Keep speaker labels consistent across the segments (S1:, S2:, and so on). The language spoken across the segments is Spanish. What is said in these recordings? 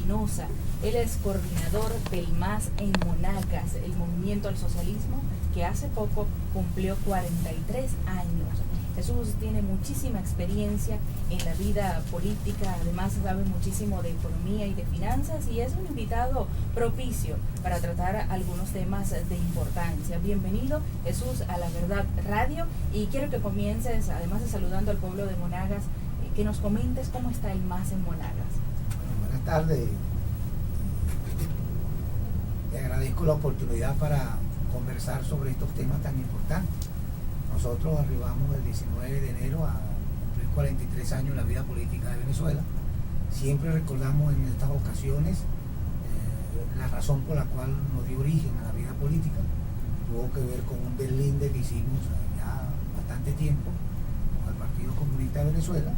S1: Espinosa. Él es coordinador del MAS en Monagas, el Movimiento al Socialismo, que hace poco cumplió 43 años. Jesús tiene muchísima experiencia en la vida política, además sabe muchísimo de economía y de finanzas y es un invitado propicio para tratar algunos temas de importancia. Bienvenido, Jesús, a La Verdad Radio, y quiero que comiences, además de saludando al pueblo de Monagas, que nos comentes cómo está el MAS en Monagas.
S2: Bueno, buenas tardes. Te agradezco la oportunidad para conversar sobre estos temas tan importantes. Nosotros arribamos el 19 de enero a cumplir 43 años en la vida política de Venezuela. Siempre recordamos en estas ocasiones la razón por la cual nos dio origen a la vida política. Tuvo que ver con un deslinde que hicimos ya bastante tiempo con el Partido Comunista de Venezuela,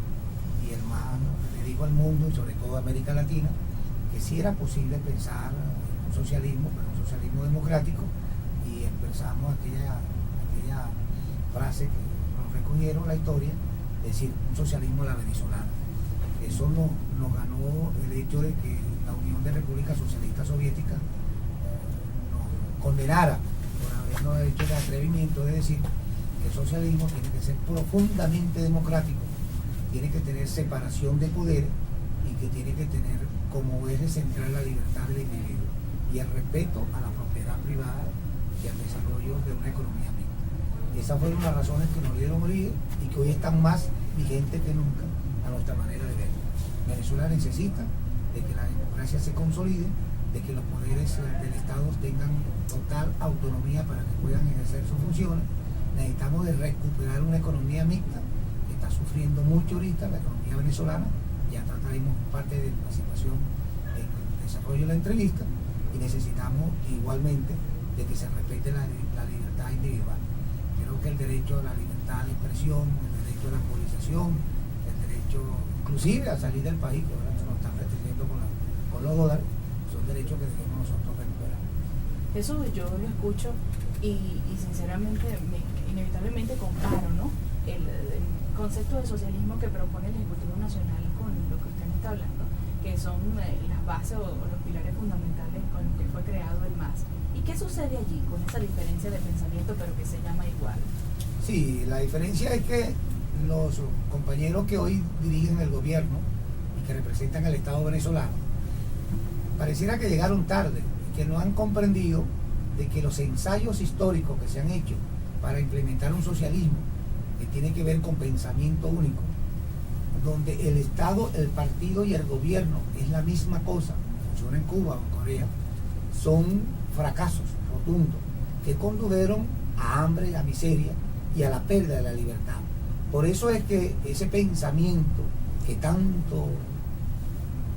S2: y el MAS le dijo al mundo y sobre todo a América Latina que sí era posible pensar en un socialismo, pero un socialismo democrático, y empezamos aquella frase que nos recogieron la historia, es decir, un socialismo a la venezolana. Eso nos ganó el hecho de que la Unión de Repúblicas Socialistas Soviéticas nos condenara por habernos hecho el atrevimiento de decir que el socialismo tiene que ser profundamente democrático, tiene que tener separación de poderes y que tiene que tener como eje central la libertad del individuo y el respeto a la propiedad privada y al desarrollo de una economía mixta. Esas fueron las razones que nos dieron origen y que hoy están más vigentes que nunca a nuestra manera de ver. Venezuela necesita de que la democracia se consolide, de que los poderes del Estado tengan total autonomía para que puedan ejercer sus funciones. Necesitamos de recuperar una economía mixta que está sufriendo mucho ahorita, la economía venezolana. Ya trataremos parte de la situación en el desarrollo de la entrevista, y necesitamos igualmente de que se respete la libertad individual. Creo que el derecho a la libertad de expresión, el derecho a la movilización, el derecho inclusive a salir del país, que ahora se nos están restringiendo con los dólares, son derechos que debemos nosotros recuperar.
S1: Jesús, yo lo escucho y sinceramente, inevitablemente comparo, ¿no?, el concepto de socialismo que propone el Ejecutivo Nacional con lo que usted me está hablando, que son las bases o los pilares fundamentales con los que fue creado el MAS. ¿Y qué sucede allí con esa diferencia de pensamiento, pero que se llama igual?
S2: Sí, la diferencia es que los compañeros que hoy dirigen el gobierno y que representan al Estado venezolano pareciera que llegaron tarde y que no han comprendido de que los ensayos históricos que se han hecho para implementar un socialismo que tiene que ver con pensamiento único, donde el Estado, el partido y el gobierno es la misma cosa, funciona en Cuba o en Corea, son fracasos rotundos que condujeron a hambre, a miseria y a la pérdida de la libertad. Por eso es que ese pensamiento que tanto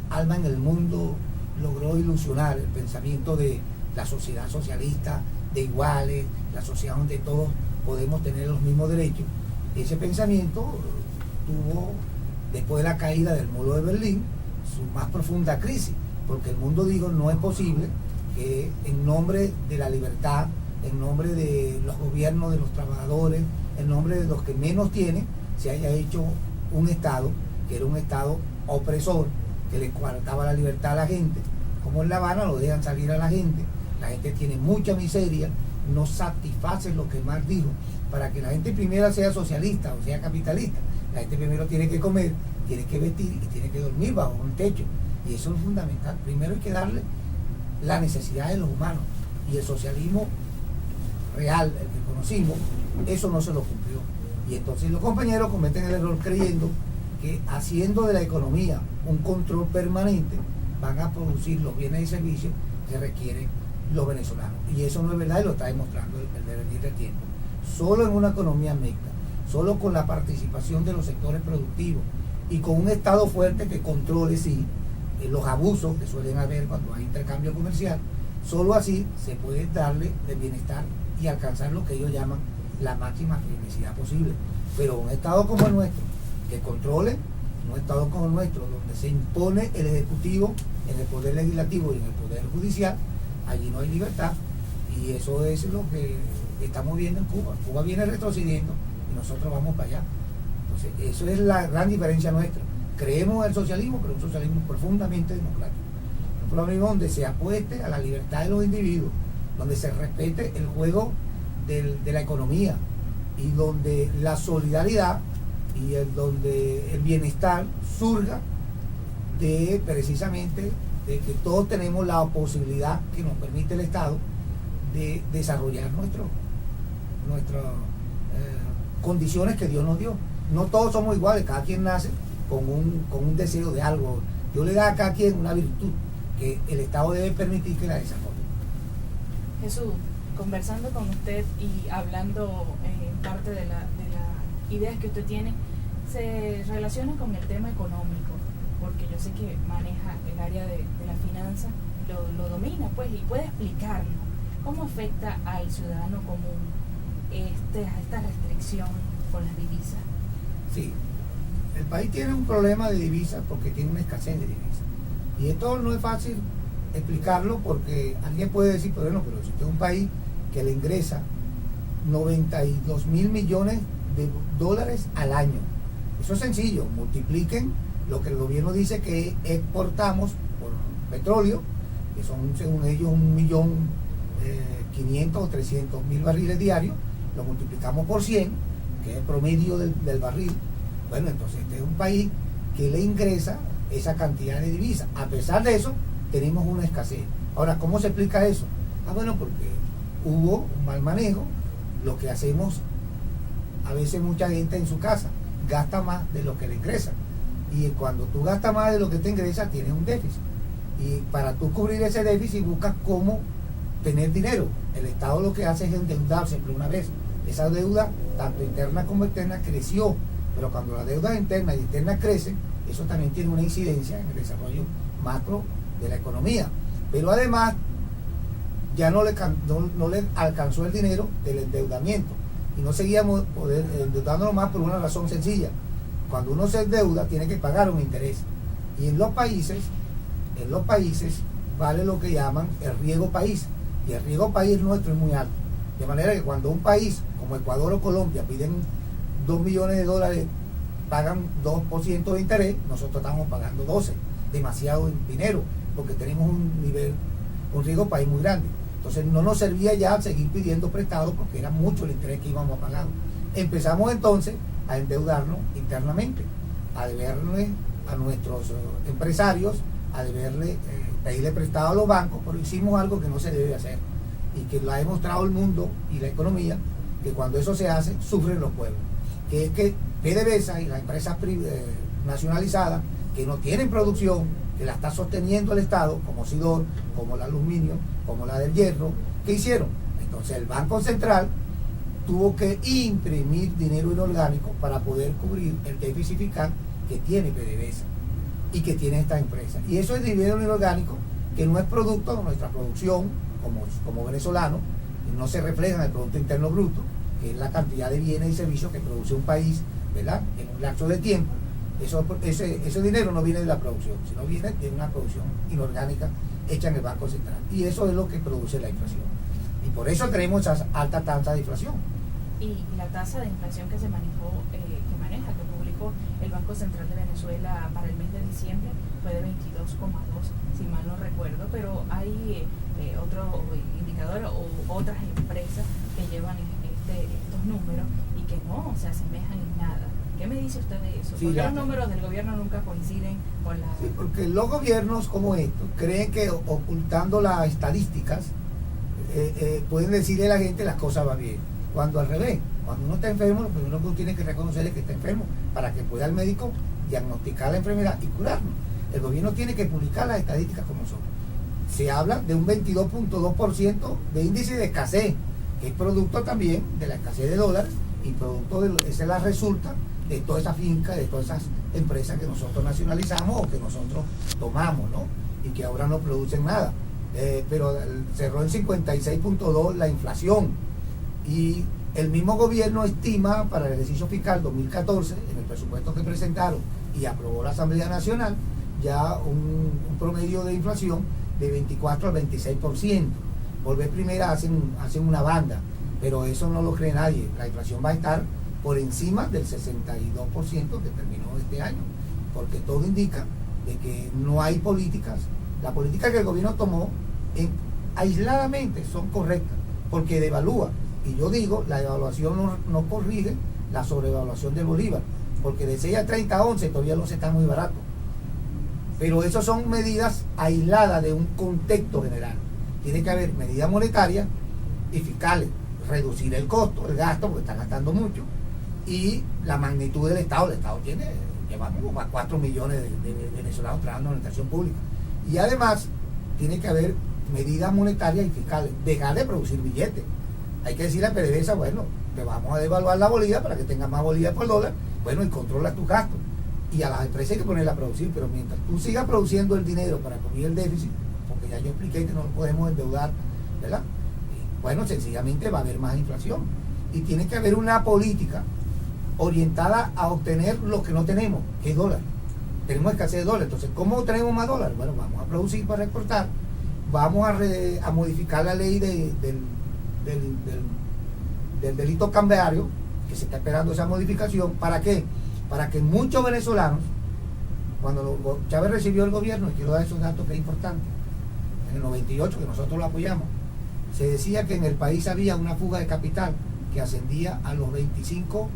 S2: alma en el mundo logró ilusionar, el pensamiento de la sociedad socialista, de iguales, la sociedad donde todos podemos tener los mismos derechos, ese pensamiento tuvo, después de la caída del muro de Berlín, su más profunda crisis, porque el mundo dijo: no es posible que en nombre de la libertad, en nombre de los gobiernos de los trabajadores, en nombre de los que menos tienen, se haya hecho un Estado que era un Estado opresor, que le coartaba la libertad a la gente. Como en La Habana lo dejan salir a la gente tiene mucha miseria, no satisface lo que Marx dijo, para que la gente primero sea socialista o sea capitalista. La gente primero tiene que comer, tiene que vestir y tiene que dormir bajo un techo, y eso es fundamental. Primero hay que darle la necesidad de los humanos, y el socialismo real, el que conocimos, eso no se lo cumplió, y entonces los compañeros cometen el error creyendo que haciendo de la economía un control permanente van a producir los bienes y servicios que requieren los venezolanos, y eso no es verdad, y lo está demostrando el devenir del tiempo. Solo en una economía mixta, solo con la participación de los sectores productivos y con un Estado fuerte que controle los abusos que suelen haber cuando hay intercambio comercial, solo así se puede darle el bienestar y alcanzar lo que ellos llaman la máxima felicidad posible. Pero un Estado como el nuestro, que controle, un Estado como el nuestro, donde se impone el Ejecutivo en el Poder Legislativo y en el Poder Judicial, allí no hay libertad, y eso es lo que estamos viendo en Cuba. Cuba viene retrocediendo y nosotros vamos para allá. Entonces, eso es la gran diferencia nuestra. Creemos en el socialismo, pero un socialismo profundamente democrático. pluralismo donde se apueste a la libertad de los individuos, donde se respete el juego de la economía y donde la solidaridad y donde el bienestar surja de precisamente de que todos tenemos la posibilidad que nos permite el Estado de desarrollar nuestras condiciones que Dios nos dio. No todos somos iguales, cada quien nace con un deseo de algo. Yo le da a cada quien una virtud que el Estado debe permitir que la desarrolle.
S1: Jesús, conversando con usted y hablando parte de las ideas que usted tiene, se relaciona con el tema económico, porque yo sé que maneja el área de la finanza, lo domina, pues, y puede explicarnos cómo afecta al ciudadano común esta restricción con las divisas.
S2: Sí, el país tiene un problema de divisas porque tiene una escasez de divisas. Y esto no es fácil explicarlo porque alguien puede decir, pero bueno, pero si usted es un país que le ingresa 92.000 millones de dólares al año. Eso es sencillo, multipliquen lo que el gobierno dice que exportamos por petróleo, que son según ellos 1.500.000 o 300.000 barriles diarios, lo multiplicamos por 100, que es el promedio del barril. Bueno, entonces este es un país que le ingresa esa cantidad de divisas. A pesar de eso, tenemos una escasez. Ahora, ¿cómo se explica eso? Bueno, porque hubo un mal manejo. Lo que hacemos, a veces mucha gente en su casa gasta más de lo que le ingresa. Y cuando tú gastas más de lo que te ingresa, tienes un déficit. Y para tú cubrir ese déficit, buscas cómo tener dinero. El Estado lo que hace es endeudar siempre una vez. Esa deuda, tanto interna como externa, creció. Pero cuando la deuda interna y externa crecen, eso también tiene una incidencia en el desarrollo macro de la economía. Pero además, ya no le alcanzó el dinero del endeudamiento. Y no seguíamos endeudándonos más por una razón sencilla. Cuando uno se endeuda, tiene que pagar un interés. Y en los países vale lo que llaman el riesgo país. Y el riesgo país nuestro es muy alto. De manera que cuando un país como Ecuador o Colombia piden 2 millones de dólares, pagan 2% de interés, nosotros estamos pagando 12%. Demasiado dinero, porque tenemos un riesgo país muy grande. Entonces no nos servía ya seguir pidiendo prestado porque era mucho el interés que íbamos a pagar. Empezamos entonces a endeudarnos internamente, a deberle a nuestros empresarios, a deberle, pedirle prestado a los bancos, pero hicimos algo que no se debe hacer y que lo ha demostrado el mundo y la economía, que cuando eso se hace, sufren los pueblos. Que es que PDVSA y las empresas nacionalizadas que no tienen producción, que la está sosteniendo el Estado, como Sidor, como el aluminio, como la del hierro, ¿qué hicieron? Entonces el Banco Central tuvo que imprimir dinero inorgánico para poder cubrir el déficit fiscal que tiene PDVSA y que tiene esta empresa. Y eso es dinero inorgánico que no es producto de nuestra producción como venezolanos, no se refleja en el Producto Interno Bruto, que es la cantidad de bienes y servicios que produce un país, ¿verdad?, en un lapso de tiempo. Ese dinero no viene de la producción, sino viene de una producción inorgánica hecha en el Banco Central. Y eso es lo que produce la inflación. Y por eso tenemos esas altas tasas de inflación.
S1: Y la tasa de inflación que se manejó, que publicó el Banco Central de Venezuela para el mes de diciembre fue de 22,2, si mal no recuerdo, pero hay otro indicador o otras empresas que llevan estos números y que no se asemejan en nada. ¿Qué me dice usted de eso?
S2: Sí,
S1: porque los números del gobierno nunca coinciden con la...
S2: Sí, porque los gobiernos como estos creen que ocultando las estadísticas pueden decirle a la gente las cosas van bien. Cuando al revés, cuando uno está enfermo, lo primero que uno tiene que reconocer es que está enfermo para que pueda el médico diagnosticar la enfermedad y curarlo. El gobierno tiene que publicar las estadísticas como son. Se habla de un 22.2% de índice de escasez, que es producto también de la escasez de dólares y producto esa es la resulta de toda esa finca, de todas esas empresas que nosotros nacionalizamos o que nosotros tomamos, ¿no? Y que ahora no producen nada. Pero cerró en 56.2 la inflación. Y el mismo gobierno estima para el ejercicio fiscal 2014, en el presupuesto que presentaron y aprobó la Asamblea Nacional, ya un promedio de inflación de 24 al 26%. Volver primera hacen una banda, pero eso no lo cree nadie. La inflación va a estar por encima del 62% que terminó este año, porque todo indica de que no hay políticas La política que el gobierno tomó aisladamente son correctas, porque devalúa. Y yo digo, la devaluación no corrige la sobrevaluación del bolívar, porque de 6 a 30 a 11 todavía no se está muy barato. Pero eso son medidas aisladas de un contexto general. Tiene que haber medidas monetarias y fiscales, reducir el costo, el gasto, porque están gastando mucho, y la magnitud del Estado. El Estado llevamos como a 4 millones de venezolanos trabajando en la administración pública. Y además, tiene que haber medidas monetarias y fiscales, dejar de producir billetes. Hay que decirle a PDVSA, bueno, te vamos a devaluar la bolívar para que tengas más bolívar por dólar, bueno, y controla tus gastos. Y a las empresas hay que ponerla a producir, pero mientras tú sigas produciendo el dinero para cubrir el déficit, porque ya yo expliqué que no lo podemos endeudar, ¿verdad? Bueno, sencillamente va a haber más inflación. Y tiene que haber una política orientada a obtener lo que no tenemos, que es dólar. Tenemos escasez de dólar. Entonces, ¿cómo tenemos más dólares? Bueno, vamos a producir para exportar, vamos a modificar la ley del delito cambiario, que se está esperando esa modificación. ¿Para qué? Para que muchos venezolanos, cuando Chávez recibió el gobierno, y quiero dar esos datos que es importante, en el 98, que nosotros lo apoyamos, se decía que en el país había una fuga de capital que ascendía a los 25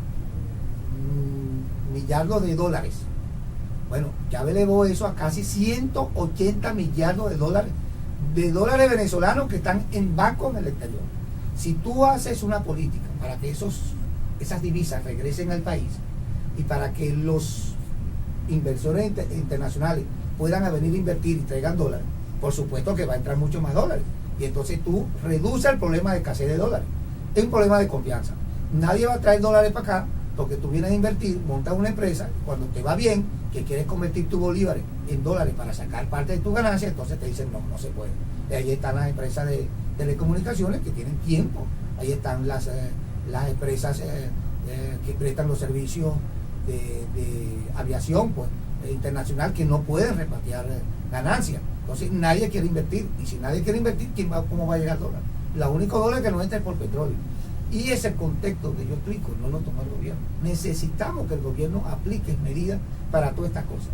S2: millardos de dólares. Bueno, Chávez elevó eso a casi 180 millardos de dólares venezolanos que están en bancos en el exterior. Si tú haces una política para que esas divisas regresen al país y para que los inversores internacionales puedan venir a invertir y traigan dólares, por supuesto que va a entrar mucho más dólares. Y entonces tú reduces el problema de escasez de dólares. Es un problema de confianza. Nadie va a traer dólares para acá porque tú vienes a invertir, montas una empresa, cuando te va bien, que quieres convertir tus bolívares en dólares para sacar parte de tu ganancia, entonces te dicen no se puede. Y ahí están las empresas de telecomunicaciones que tienen tiempo. Ahí están las empresas que prestan los servicios de aviación pues, internacional, que no pueden repatriar ganancias. Entonces nadie quiere invertir, y si nadie quiere invertir, ¿cómo va a llegar el dólar? Los únicos dólares que nos entra es por petróleo. Y ese contexto que yo explico no lo toma el gobierno. Necesitamos que el gobierno aplique medidas para todas estas cosas.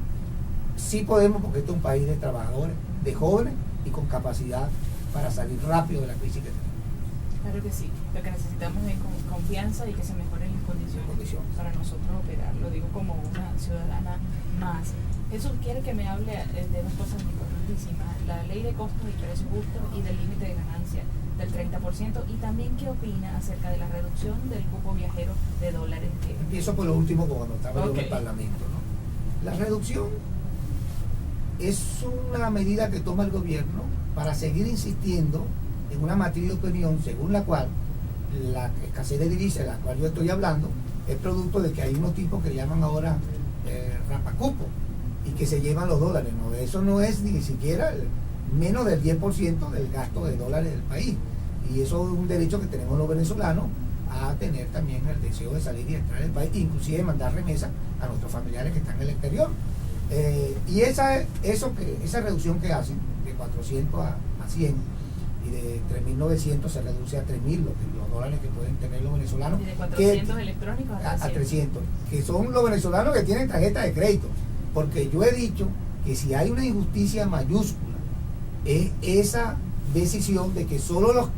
S2: Sí podemos, porque este es un país de trabajadores, de jóvenes y con capacidad para salir rápido de la crisis que tenemos.
S1: Claro que sí. Lo que necesitamos es confianza y que se mejoren las condiciones para nosotros operar. Lo digo como una ciudadana más. Jesús quiere que me hable de dos cosas importantísimas: la ley de costos y precios justos y del límite de ganancia del 30%, y también qué opina acerca de la reducción del cupo viajero de dólares.
S2: Empiezo por lo último, cuando estaba en el Parlamento, ¿no? La reducción es una medida que toma el gobierno para seguir insistiendo en una matriz de opinión según la cual la escasez de divisas de la cual yo estoy hablando es producto de que hay unos tipos que llaman ahora rapacupo y que se llevan los dólares. No, eso no es ni siquiera menos del 10% del gasto de dólares del país, y eso es un derecho que tenemos los venezolanos a tener también el deseo de salir y entrar al país, inclusive mandar remesas a nuestros familiares que están en el exterior. Y esa reducción que hacen de 400 a 100 y de 3.900 se reduce a 3.000 los dólares que pueden tener los venezolanos,
S1: y de 400 electrónicos
S2: a 300, que son los venezolanos que tienen tarjeta de crédito, porque yo he dicho que si hay una injusticia mayúscula es esa decisión de que solo los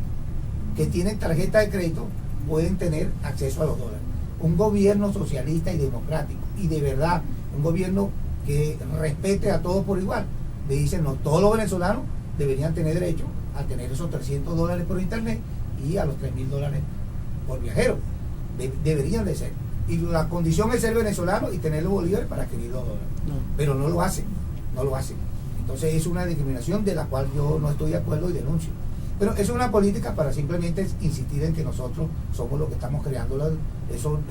S2: que tienen tarjeta de crédito pueden tener acceso a los dólares. Un gobierno socialista y democrático, y de verdad un gobierno que respete a todos por igual, le dicen no, todos los venezolanos deberían tener derecho a tener esos 300 dólares por internet y a los 3.000 dólares por viajero. Deberían de ser. Y la condición es ser venezolano y tener los bolívares para adquirir los dólares. No. Pero no lo hacen. Entonces es una discriminación de la cual yo no estoy de acuerdo y denuncio. Pero es una política para simplemente insistir en que nosotros somos los que estamos creando.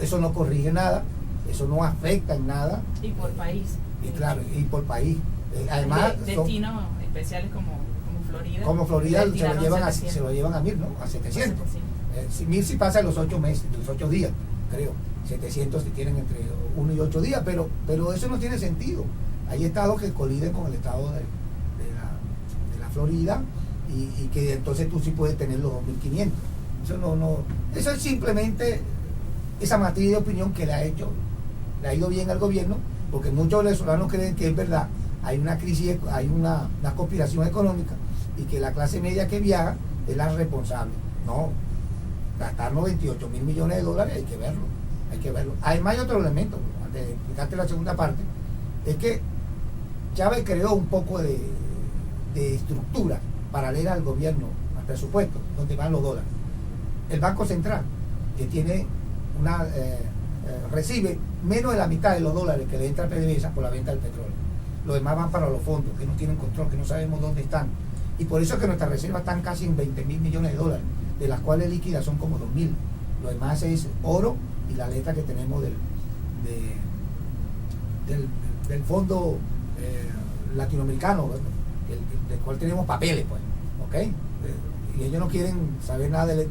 S2: Eso no corrige nada, eso no afecta en nada.
S1: Y por país.
S2: Y claro, y por país. Además,
S1: destinos especiales como Florida.
S2: Como Florida se lo llevan a 1.000, ¿no? A 700. 1.000 si pasa en los 8 meses, los 8 días, creo. 700 si tienen entre 1 y 8 días, pero eso no tiene sentido. Hay estados que coliden con el estado de la Florida y que entonces tú sí puedes tener los 2.500. Eso es simplemente esa matriz de opinión que le ha ido bien al gobierno, porque muchos venezolanos creen que es verdad hay una crisis, hay una conspiración económica y que la clase media que viaja es la responsable. No, gastar 98 mil millones de dólares hay que verlo, hay que verlo. Además hay otro elemento, antes de explicarte la segunda parte, es que Chávez creó un poco de estructura paralela al gobierno, al presupuesto, donde van los dólares. El Banco Central, que tiene recibe menos de la mitad de los dólares que le entra a PDVSA por la venta del petróleo. Los demás van para los fondos, que no tienen control, que no sabemos dónde están. Y por eso es que nuestras reservas están casi en 20 mil millones de dólares, de las cuales líquidas son como 2 mil. Lo demás es oro y la letra que tenemos del fondo latinoamericano, del cual tenemos papeles, pues, ¿ok? Y ellos no quieren saber nada del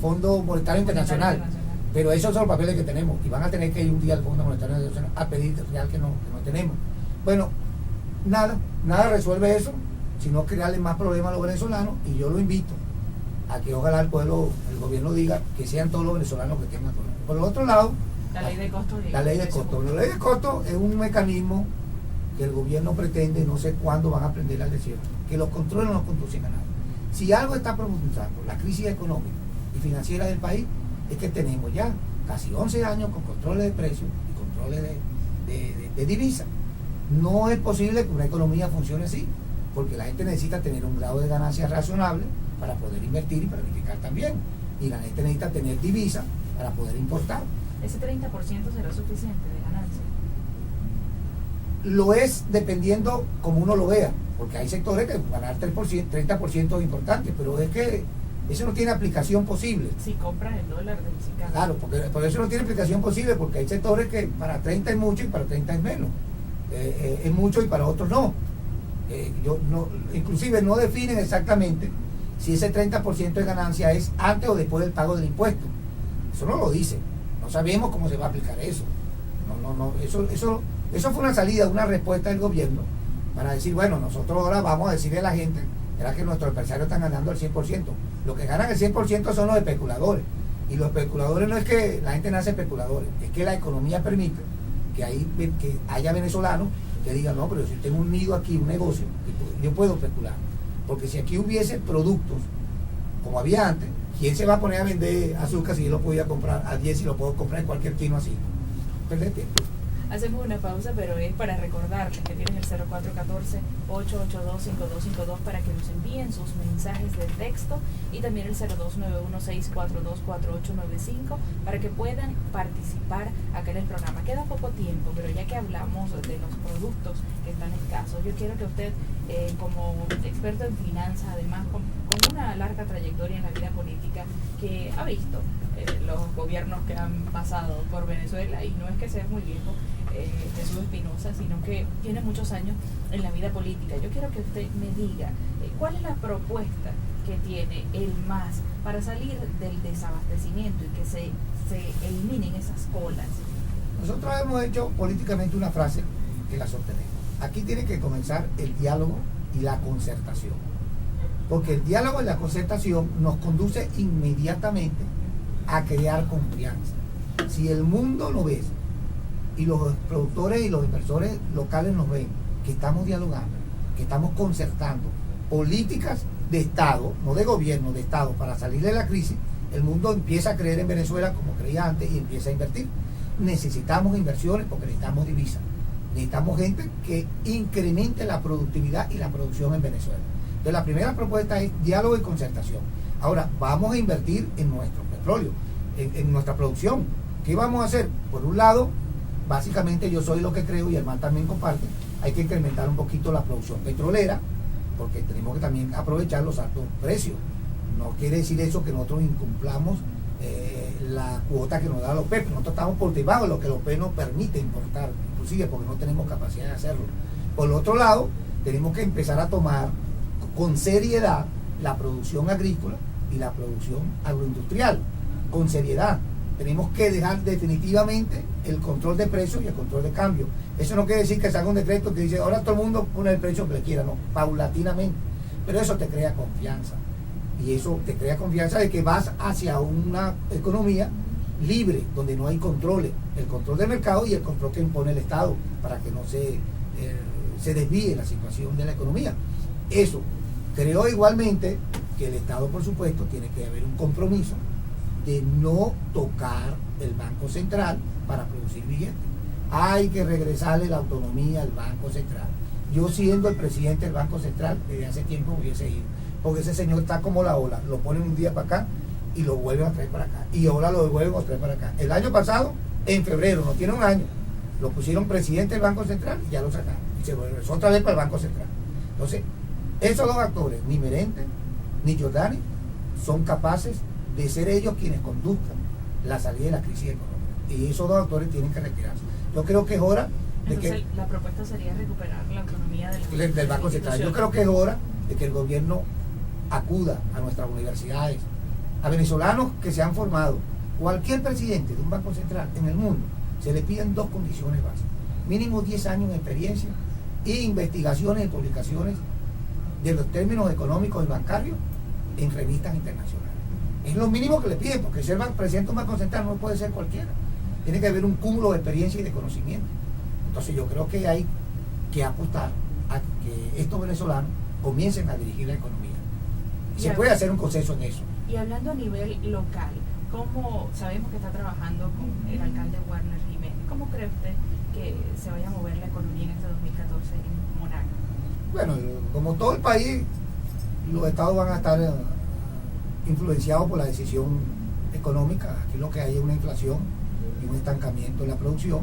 S2: Fondo Monetario Internacional, pero esos son los papeles que tenemos y van a tener que ir un día al Fondo Monetario Internacional a pedir real que no tenemos. Bueno, nada resuelve eso, sino crearle más problemas a los venezolanos, y yo lo invito a que ojalá el gobierno diga que sean todos los venezolanos que tengan problemas. Por el otro lado,
S1: la ley de costos.
S2: La ley de costos es un mecanismo que el gobierno pretende, no sé cuándo van a aprender la lección, que los controles no nos conducen a nada. Si algo está profundizando la crisis económica y financiera del país, es que tenemos ya casi 11 años con controles de precios y controles de divisas. No es posible que una economía funcione así, porque la gente necesita tener un grado de ganancias razonable para poder invertir y planificar también. Y la gente necesita tener divisas para poder importar.
S1: ¿Ese 30% será suficiente de ganancia?
S2: Lo es dependiendo como uno lo vea, porque hay sectores que ganar 30% es importante, pero es que eso no tiene aplicación posible.
S1: Si compras el dólar del Chicago.
S2: Claro, porque por eso no tiene aplicación posible, porque hay sectores que para 30 es mucho y para 30 es menos. Es mucho y para otros no. Inclusive no definen exactamente si ese 30% de ganancia es antes o después del pago del impuesto. Eso no lo dice. No sabemos cómo se va a aplicar eso. Eso fue una salida, una respuesta del gobierno para decir, bueno, nosotros ahora vamos a decirle a la gente, era que nuestros empresarios están ganando el 100%. Los que ganan el 100% son los especuladores. Y los especuladores no es que la gente nace especuladores, es que la economía permite que haya venezolanos que digan, no, pero si tengo un nido aquí, un negocio, yo puedo especular. Porque si aquí hubiese productos como había antes, ¿quién se va a poner a vender azúcar si yo lo podía comprar a 10 y lo puedo comprar en cualquier chino así? Perder tiempo.
S1: Hacemos una pausa, pero es para recordarles que tienen el 0414-882-5252 para que nos envíen sus mensajes de texto, y también el 0291-642-4895 para que puedan participar acá en el programa. Queda poco tiempo, pero ya que hablamos de los productos que están escasos, yo quiero que usted, como experto en finanzas, además con una larga trayectoria en la vida política, que ha visto los gobiernos que han pasado por Venezuela, y no es que sea muy viejo, Jesús Espinosa, sino que tiene muchos años en la vida política. Yo quiero que usted me diga cuál es la propuesta que tiene el MAS para salir del desabastecimiento y que se eliminen esas colas.
S2: Nosotros hemos hecho políticamente una frase que la sostenemos. Aquí tiene que comenzar el diálogo y la concertación, porque el diálogo y la concertación nos conduce inmediatamente a crear confianza. Si el mundo lo ve y los productores y los inversores locales nos ven que estamos dialogando, que estamos concertando políticas de Estado, no de gobierno, de Estado, para salir de la crisis, el mundo empieza a creer en Venezuela como creía antes y empieza a invertir. Necesitamos inversiones porque necesitamos divisas. Necesitamos gente que incremente la productividad y la producción en Venezuela. Entonces la primera propuesta es diálogo y concertación. Ahora, vamos a invertir en nuestro petróleo, en nuestra producción. ¿Qué vamos a hacer? Por un lado, básicamente yo soy lo que creo, y el MAN también comparte, hay que incrementar un poquito la producción petrolera, porque tenemos que también aprovechar los altos precios. No quiere decir eso que nosotros incumplamos la cuota que nos da la OPEP. Nosotros estamos por debajo de lo que la OPEP nos permite importar, inclusive porque no tenemos capacidad de hacerlo. Por el otro lado, tenemos que empezar a tomar con seriedad la producción agrícola y la producción agroindustrial, con seriedad. Tenemos que dejar definitivamente el control de precios y el control de cambio. Eso no quiere decir que se haga un decreto que dice ahora todo el mundo pone el precio que le quiera, no, paulatinamente. Pero eso te crea confianza. Y eso te crea confianza de que vas hacia una economía libre, donde no hay controles, el control del mercado y el control que impone el Estado para que no se desvíe la situación de la economía. Eso. Creo igualmente que el Estado, por supuesto, tiene que haber un compromiso de no tocar el Banco Central para producir billetes. Hay que regresarle la autonomía al Banco Central. Yo, siendo el presidente del Banco Central, desde hace tiempo hubiese ido, porque ese señor está como la ola, lo ponen un día para acá y lo vuelven a traer para acá, y ahora lo vuelven a traer para acá. El año pasado, en febrero, no tiene un año, lo pusieron presidente del Banco Central y ya lo sacaron, y se regresó otra vez para el Banco Central. Entonces, esos dos actores, ni Merente ni Giordani, son capaces de ser ellos quienes conduzcan la salida de la crisis económica, y esos dos actores tienen que retirarse. Yo creo que es hora de
S1: Entonces,
S2: que
S1: la propuesta sería recuperar la autonomía
S2: del Banco Central. Yo creo que es hora de que el gobierno acuda a nuestras universidades, a venezolanos que se han formado. Cualquier presidente de un Banco Central en el mundo se le piden dos condiciones básicas: mínimo 10 años de experiencia e investigaciones y publicaciones de los términos económicos y bancarios en revistas internacionales. Es lo mínimo que le piden, porque ser presidente de un Banco Central no puede ser cualquiera. Tiene que haber un cúmulo de experiencia y de conocimiento. Entonces yo creo que hay que apostar a que estos venezolanos comiencen a dirigir la economía. Se puede hacer un consenso en eso.
S1: Y hablando a nivel local, ¿cómo sabemos que está trabajando con el alcalde Warner Jiménez? ¿Cómo cree usted que se vaya a mover la economía en este 2014 en Monagas?
S2: Bueno, como todo el país, los estados van a estar influenciados por la decisión económica. Aquí lo que hay es una inflación y un estancamiento en la producción.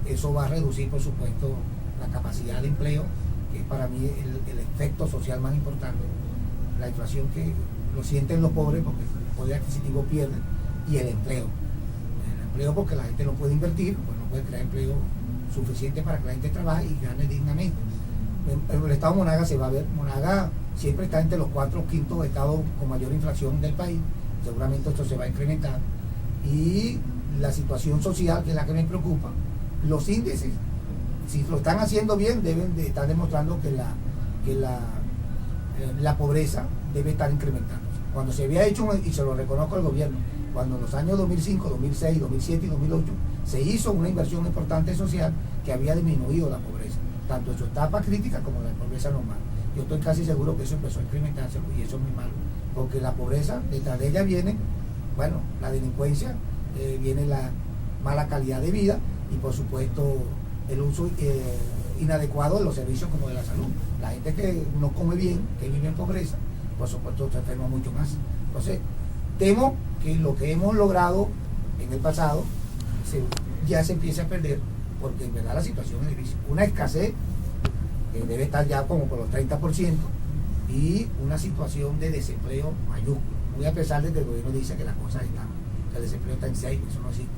S2: Eso va a reducir, por supuesto, la capacidad de empleo, que es para mí el efecto social más importante. La inflación, que lo sienten los pobres porque el poder adquisitivo pierde, y el empleo. El empleo porque la gente no puede invertir, pues no puede crear empleo suficiente para que la gente trabaje y gane dignamente. En el estado de Monagas se va a ver, Monagas siempre está entre los 4 o 5 estados con mayor inflación del país. Seguramente esto se va a incrementar. Y la situación social, que es la que me preocupa, los índices, si lo están haciendo bien, deben de estar demostrando que la pobreza debe estar incrementándose. Cuando se había hecho, y se lo reconozco al gobierno, cuando en los años 2005, 2006, 2007 y 2008 se hizo una inversión importante social que había disminuido la pobreza, tanto en su etapa crítica como en la pobreza normal. Yo estoy casi seguro que eso empezó a incrementarse, y eso es muy malo, porque la pobreza, detrás de ella viene, bueno, la delincuencia, viene la mala calidad de vida y, por supuesto, el uso inadecuado de los servicios como de la salud. La gente que no come bien, que vive en pobreza, por supuesto se enferma mucho más. Entonces, temo que lo que hemos logrado en el pasado ya se empiece a perder, porque en verdad la situación es difícil. Una escasez que debe estar ya como por los 30%, y una situación de desempleo mayúsculo, muy a pesar de que el gobierno dice que las cosas están, que el desempleo está en 6, eso no existe.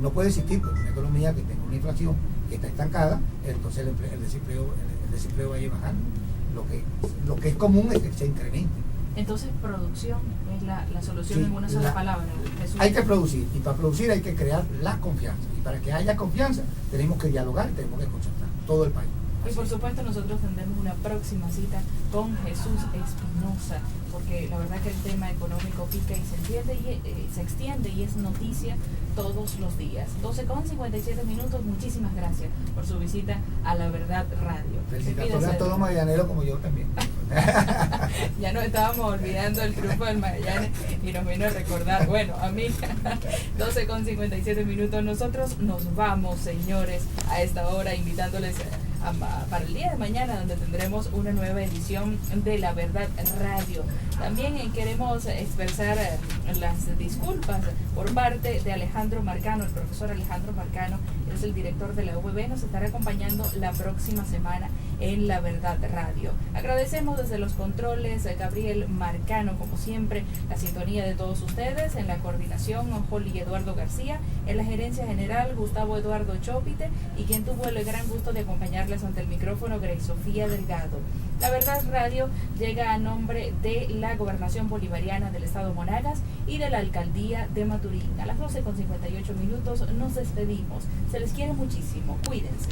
S2: No puede existir, porque una economía que tenga una inflación que está estancada, entonces el desempleo va a ir bajando. Lo que es común es que se incremente.
S1: Entonces, producción es la solución, sí, en una sola palabra.
S2: Hay que producir, y para producir hay que crear la confianza. Y para que haya confianza, tenemos que dialogar, tenemos que concertar todo el país.
S1: Y por supuesto nosotros tendremos una próxima cita con Jesús Espinosa, porque la verdad que el tema económico pica y se extiende y es noticia todos los días. 12:57, muchísimas gracias por su visita a La Verdad Radio.
S2: Felicitaciones a todos los magallaneros como yo también.
S1: Ya nos estábamos olvidando del grupo del Magallanes y nos vino a recordar, bueno, a mí, 12:57, nosotros nos vamos, señores, a esta hora, invitándoles para el día de mañana, donde tendremos una nueva edición de La Verdad Radio. También queremos expresar las disculpas por parte de Alejandro Marcano, el profesor Alejandro Marcano, es el director de la UVB, nos estará acompañando la próxima semana en La Verdad Radio. Agradecemos desde los controles a Gabriel Marcano, como siempre, la sintonía de todos ustedes, en la coordinación Joli Eduardo García, en la gerencia general Gustavo Eduardo Chopite, y quien tuvo el gran gusto de acompañarles ante el micrófono, Grace Sofía Delgado. La Verdad Radio llega a nombre de la Gobernación Bolivariana del Estado Monagas y de la Alcaldía de Maturín. A las 12:58 nos despedimos. Se les quiere muchísimo. Cuídense.